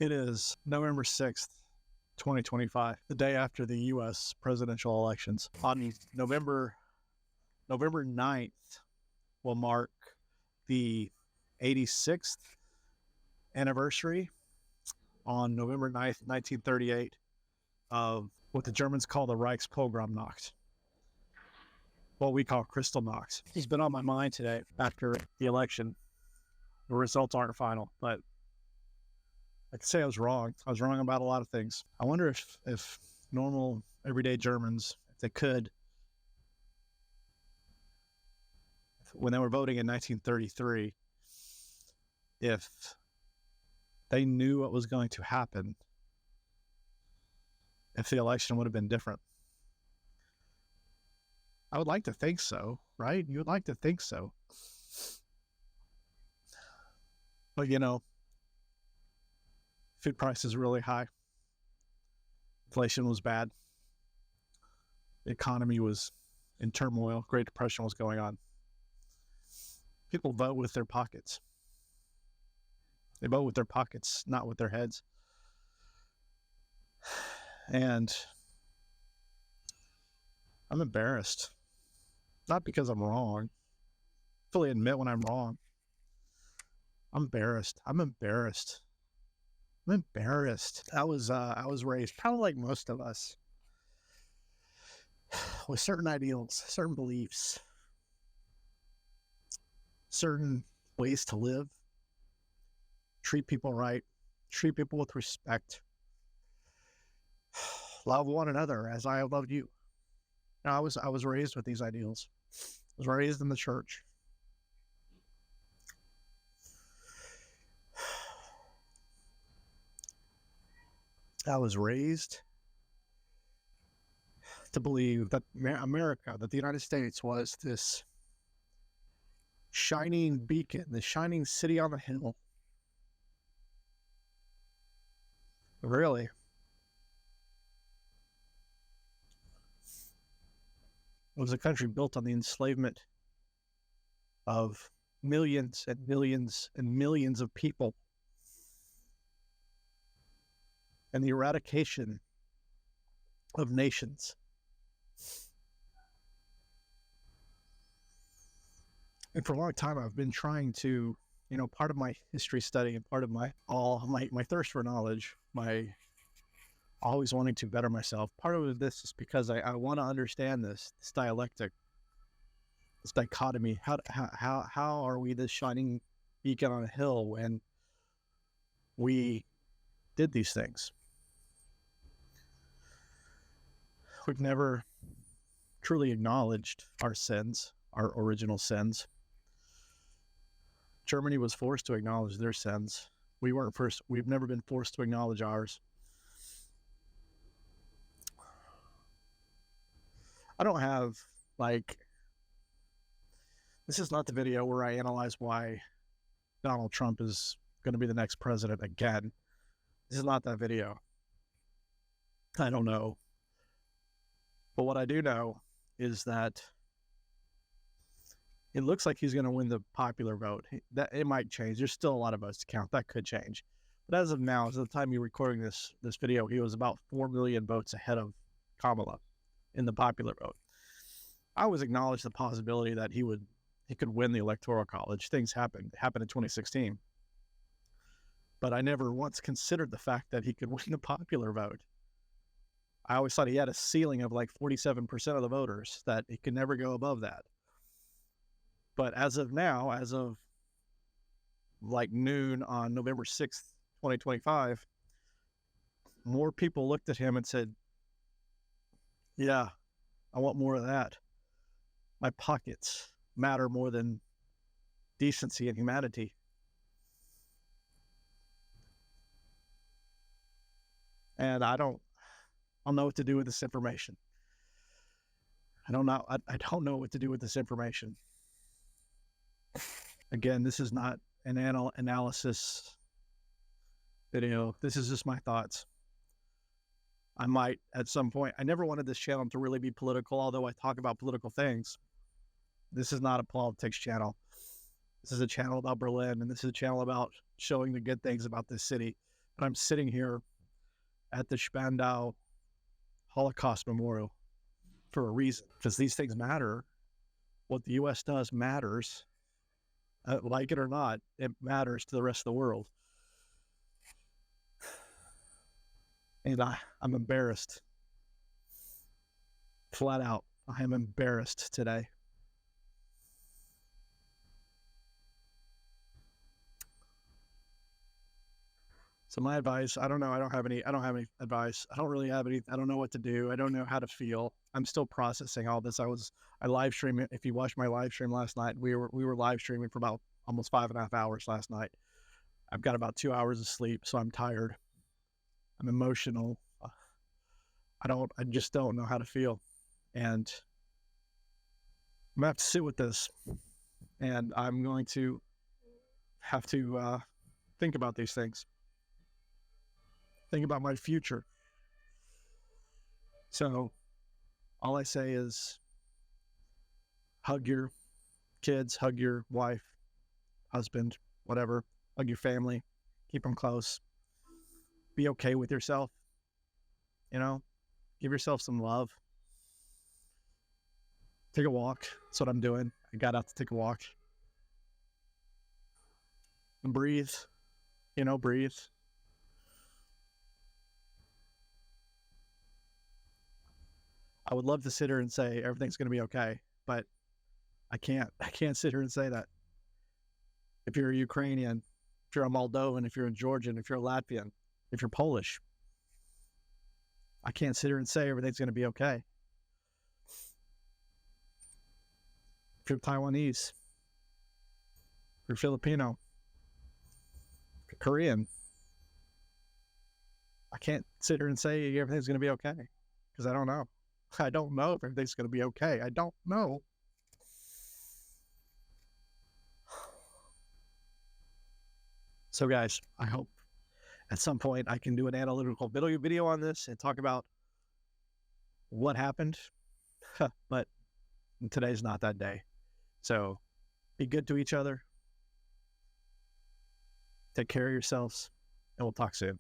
It is November 6th, 2025, the day after the U.S. presidential elections. On November 9th will mark the 86th anniversary on November 9th, 1938, of what the Germans call the Reichspogromnacht, what we call Kristallnacht. He's been on my mind today after the election. The results aren't final, but I could say I was wrong. I was wrong about a lot of things. I wonder if normal, everyday Germans, if they could, when they were voting in 1933, if they knew what was going to happen, if the election would have been different. I would like to think so, right? You would like to think so. But, food prices are really high. Inflation was bad. The economy was in turmoil. Great Depression was going on. People vote with their pockets. They vote with their pockets, not with their heads. And I'm embarrassed. Not because I'm wrong. Fully admit when I'm wrong. I'm embarrassed. I was raised, kind of like most of us, with certain ideals, certain beliefs, certain ways to live, treat people right, treat people with respect, love one another as I have loved you. I was raised with these ideals. I was raised in the church. I was raised to believe that America, that the United States was this shining beacon, this shining city on the hill. Really. It was a country built on the enslavement of millions and millions and millions of people, and the eradication of nations. And for a long time, I've been trying to, part of my history study and part of my thirst for knowledge, my always wanting to better myself. Part of this is because I want to understand this dialectic, this dichotomy. How are we this shining beacon on a hill when we did these things? We've never truly acknowledged our sins, our original sins. Germany was forced to acknowledge their sins. We weren't first. We've never been forced to acknowledge ours. I don't have, this is not the video where I analyze why Donald Trump is going to be the next president again. This is not that video. I don't know. But what I do know is that it looks like he's going to win the popular vote. That it might change. There's still a lot of votes to count. That could change. But as of now, as of the time you're recording this video, he was about 4 million votes ahead of Kamala in the popular vote. I always acknowledged the possibility that he could win the Electoral College. Things happened. It happened in 2016. But I never once considered the fact that he could win the popular vote. I always thought he had a ceiling of 47% of the voters, that he could never go above that. But as of now, as of noon on November 6th, 2025, more people looked at him and said, yeah, I want more of that. My pockets matter more than decency and humanity. And I don't know what to do with this information. I don't know what to do with this information. Again, this is not an analysis video. This is just my thoughts. I might, at some point, I never wanted this channel to really be political, although I talk about political things. This is not a politics channel. This is a channel about Berlin, and this is a channel about showing the good things about this city, But I'm sitting here at the Spandau Holocaust Memorial for a reason, because these things matter. What the U.S. does matters. Like it or not, it matters to the rest of the world. And I'm embarrassed. Flat out, I am embarrassed today. So my advice, I don't know. I don't have any advice. I don't really have any. I don't know what to do. I don't know how to feel. I'm still processing all this. I live streaming. If you watched my live stream last night, we were live streaming for about almost 5.5 hours last night. I've got about 2 hours of sleep, so I'm tired. I'm emotional. I just don't know how to feel. And I'm gonna have to sit with this, and I'm going to have to think about these things. Think about my future. So all I say is hug your kids, hug your wife, husband, whatever, hug your family, keep them close. Be okay with yourself. Give yourself some love. Take a walk. That's what I'm doing. I got out to take a walk. And breathe. Breathe. I would love to sit here and say everything's going to be okay, but I can't. I can't sit here and say that. If you're a Ukrainian, if you're a Moldovan, if you're a Georgian, if you're a Latvian, if you're Polish, I can't sit here and say everything's going to be okay. If you're Taiwanese, if you're Filipino, if you're Korean, I can't sit here and say everything's going to be okay, because I don't know. I don't know if everything's going to be okay. I don't know. So guys, I hope at some point I can do an analytical video on this and talk about what happened. But today's not that day. So be good to each other. Take care of yourselves, and we'll talk soon.